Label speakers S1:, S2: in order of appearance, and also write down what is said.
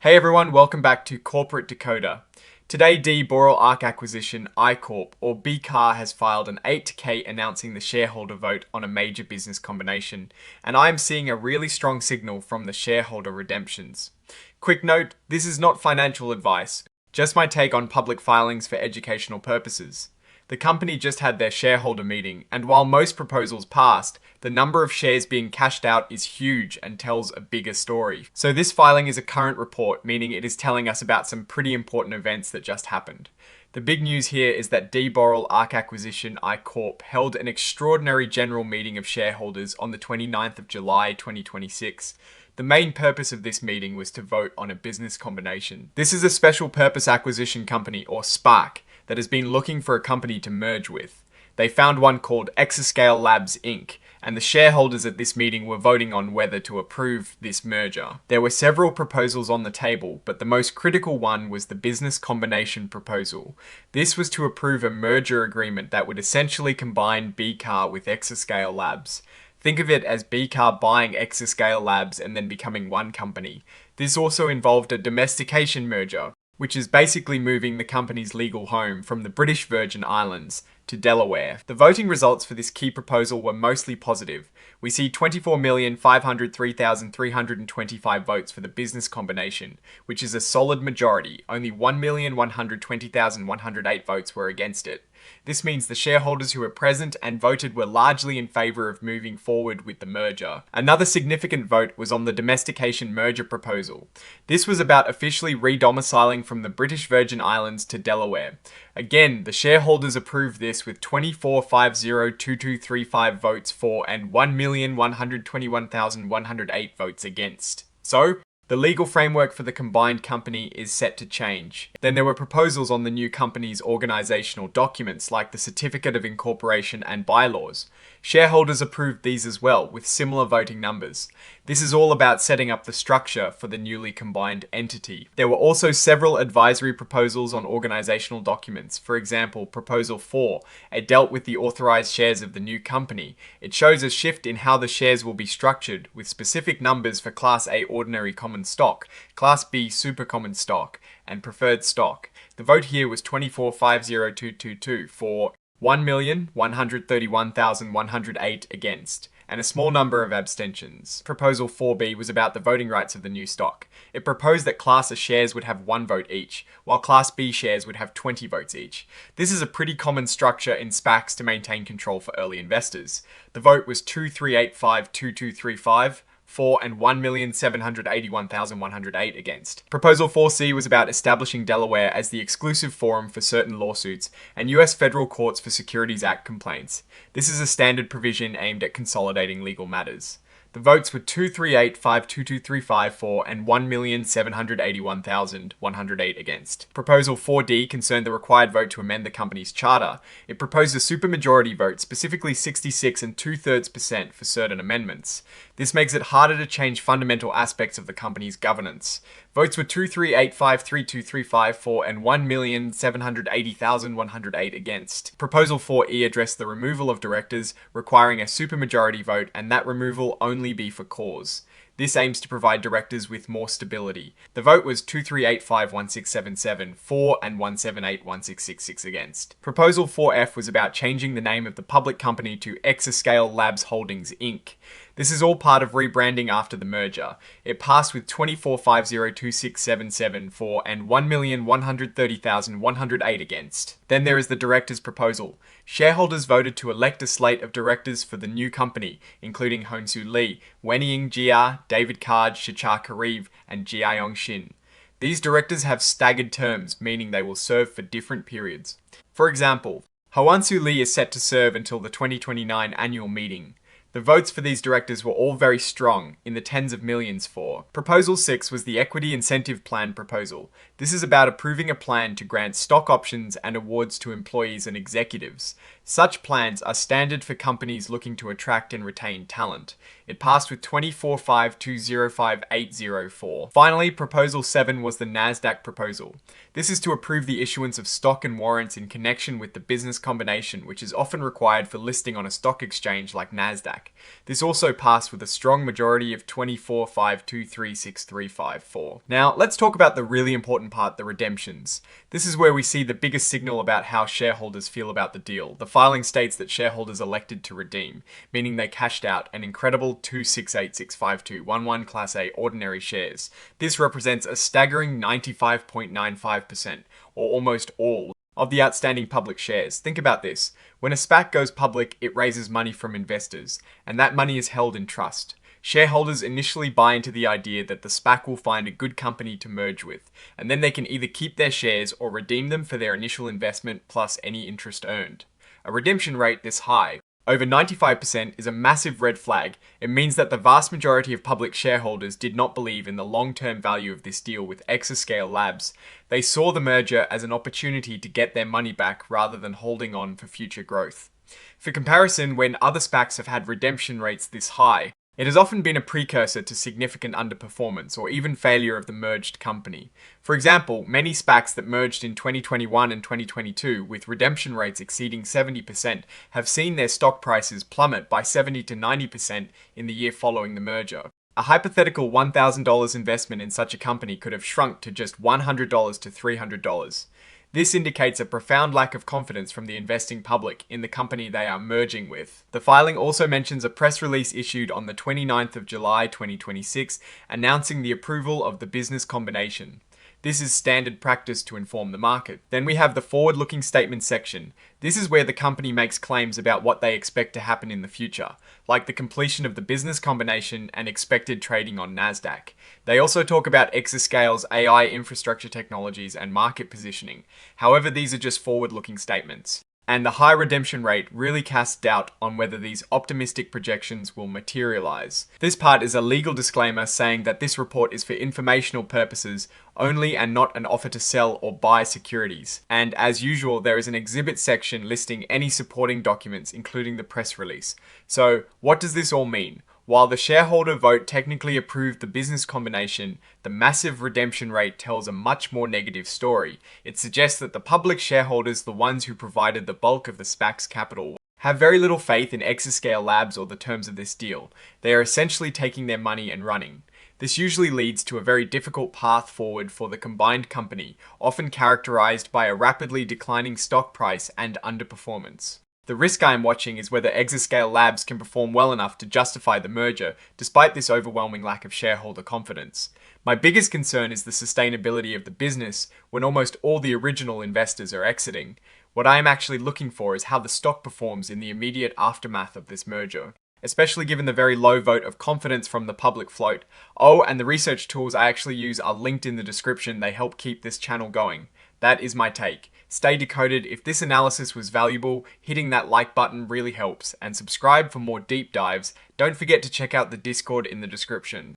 S1: Hey everyone, welcome back to Corporate Decoder. Today, Boral Arc Acquisition Corp or BCAR has filed an 8-K announcing the shareholder vote on a major business combination, and I am seeing a really strong signal from the shareholder redemptions. Quick note, this is not financial advice, just my take on public filings for educational purposes. The company just had their shareholder meeting, and while most proposals passed, the number of shares being cashed out is huge and tells a bigger story. So this filing is a current report, meaning it is telling us about some pretty important events that just happened. The big news here is that Boral Arc Acquisition Corp held an extraordinary general meeting of shareholders on the 29th of July 2026. The main purpose of this meeting was to vote on a business combination. This is a special purpose acquisition company, or SPAC, that has been looking for a company to merge with. They found one called Exascale Labs Inc, and the shareholders at this meeting were voting on whether to approve this merger. There were several proposals on the table, but the most critical one was the business combination proposal. This was to approve a merger agreement that would essentially combine BCAR with Exascale Labs. Think of it as BCAR buying Exascale Labs and then becoming one company. This also involved a domestication merger, which is basically moving the company's legal home from the British Virgin Islands to Delaware. The voting results for this key proposal were mostly positive. We see 24,503,325 votes for the business combination, which is a solid majority. Only 1,120,108 votes were against it. This means the shareholders who were present and voted were largely in favor of moving forward with the merger. Another significant vote was on the domestication merger proposal. This was about officially re-domiciling from the British Virgin Islands to Delaware. Again, the shareholders approved this with 24,502,235 votes for and 1,121,108 votes against. So, the legal framework for the combined company is set to change. Then there were proposals on the new company's organizational documents like the Certificate of Incorporation and Bylaws. Shareholders approved these as well, with similar voting numbers. This is all about setting up the structure for the newly combined entity. There were also several advisory proposals on organizational documents. For example, Proposal 4, it dealt with the authorized shares of the new company. It shows a shift in how the shares will be structured, with specific numbers for Class A ordinary common stock, Class B super common stock, and preferred stock. The vote here was 24,502,222 for 1,131,108 against, and a small number of abstentions. Proposal 4B was about the voting rights of the new stock. It proposed that Class A shares would have 1 vote each, while Class B shares would have 20 votes each. This is a pretty common structure in SPACs to maintain control for early investors. The vote was 2,385,2,235 for and 1,781,108 against. Proposal 4C was about establishing Delaware as the exclusive forum for certain lawsuits and US federal courts for Securities Act complaints. This is a standard provision aimed at consolidating legal matters. The votes were 2,385,2,235 for and 1,781,108 against. Proposal 4D concerned the required vote to amend the company's charter. It proposed a supermajority vote, specifically 66 2/3% for certain amendments. This makes it harder to change fundamental aspects of the company's governance. Votes were 2,385,3,2,35 for and 1,780,108 against. Proposal 4E addressed the removal of directors, requiring a supermajority vote, and that removal only be for cause. This aims to provide directors with more stability. The vote was 2,385,1,677 for and 1,78,1,666 against. Proposal 4F was about changing the name of the public company to Exascale Labs Holdings Inc. This is all part of rebranding after the merger. It passed with 24,502,677 for and 1,130,108 against. Then there is the directors' proposal. Shareholders voted to elect a slate of directors for the new company, including Honsoo Lee, Wenying Jia, David Card, Shichar Kareev, and Jiayong Shin. These directors have staggered terms, meaning they will serve for different periods. For example, Honsoo Lee is set to serve until the 2029 annual meeting. The votes for these directors were all very strong, in the tens of millions for. Proposal 6 was the Equity Incentive Plan proposal. This is about approving a plan to grant stock options and awards to employees and executives. Such plans are standard for companies looking to attract and retain talent. It passed with 245205-804. Finally, Proposal 7 was the NASDAQ proposal. This is to approve the issuance of stock and warrants in connection with the business combination, which is often required for listing on a stock exchange like NASDAQ. This also passed with a strong majority of 24523634. Now, let's talk about the really important part, the redemptions. This is where we see the biggest signal about how shareholders feel about the deal. The filing states that shareholders elected to redeem, meaning they cashed out an incredible 268,65211 Class A ordinary shares. This represents a staggering 95.95%, or almost all, of the outstanding public shares. Think about this. When a SPAC goes public, it raises money from investors, and that money is held in trust. Shareholders initially buy into the idea that the SPAC will find a good company to merge with, and then they can either keep their shares or redeem them for their initial investment plus any interest earned. A redemption rate this high, over 95%, is a massive red flag. It means that the vast majority of public shareholders did not believe in the long-term value of this deal with Exascale Labs. They saw the merger as an opportunity to get their money back rather than holding on for future growth. For comparison, when other SPACs have had redemption rates this high, it has often been a precursor to significant underperformance or even failure of the merged company. For example, many SPACs that merged in 2021 and 2022 with redemption rates exceeding 70% have seen their stock prices plummet by 70 to 90% in the year following the merger. A hypothetical $1,000 investment in such a company could have shrunk to just $100 to $300. This indicates a profound lack of confidence from the investing public in the company they are merging with. The filing also mentions a press release issued on the 29th of July 2026 announcing the approval of the business combination. This is standard practice to inform the market. Then we have the forward-looking statement section. This is where the company makes claims about what they expect to happen in the future, like the completion of the business combination and expected trading on NASDAQ. They also talk about Exascale's AI infrastructure technologies and market positioning. However, these are just forward-looking statements. And the high redemption rate really casts doubt on whether these optimistic projections will materialize. This part is a legal disclaimer saying that this report is for informational purposes only and not an offer to sell or buy securities. And as usual, there is an exhibit section listing any supporting documents, including the press release. So, what does this all mean? While the shareholder vote technically approved the business combination, the massive redemption rate tells a much more negative story. It suggests that the public shareholders, the ones who provided the bulk of the SPAC's capital, have very little faith in Exascale Labs or the terms of this deal. They are essentially taking their money and running. This usually leads to a very difficult path forward for the combined company, often characterized by a rapidly declining stock price and underperformance. The risk I am watching is whether Exascale Labs can perform well enough to justify the merger, despite this overwhelming lack of shareholder confidence. My biggest concern is the sustainability of the business when almost all the original investors are exiting. What I am actually looking for is how the stock performs in the immediate aftermath of this merger, especially given the very low vote of confidence from the public float. Oh, and the research tools I actually use are linked in the description. They help keep this channel going. That is my take. Stay decoded. If this analysis was valuable, hitting that like button really helps, and subscribe for more deep dives. Don't forget to check out the Discord in the description.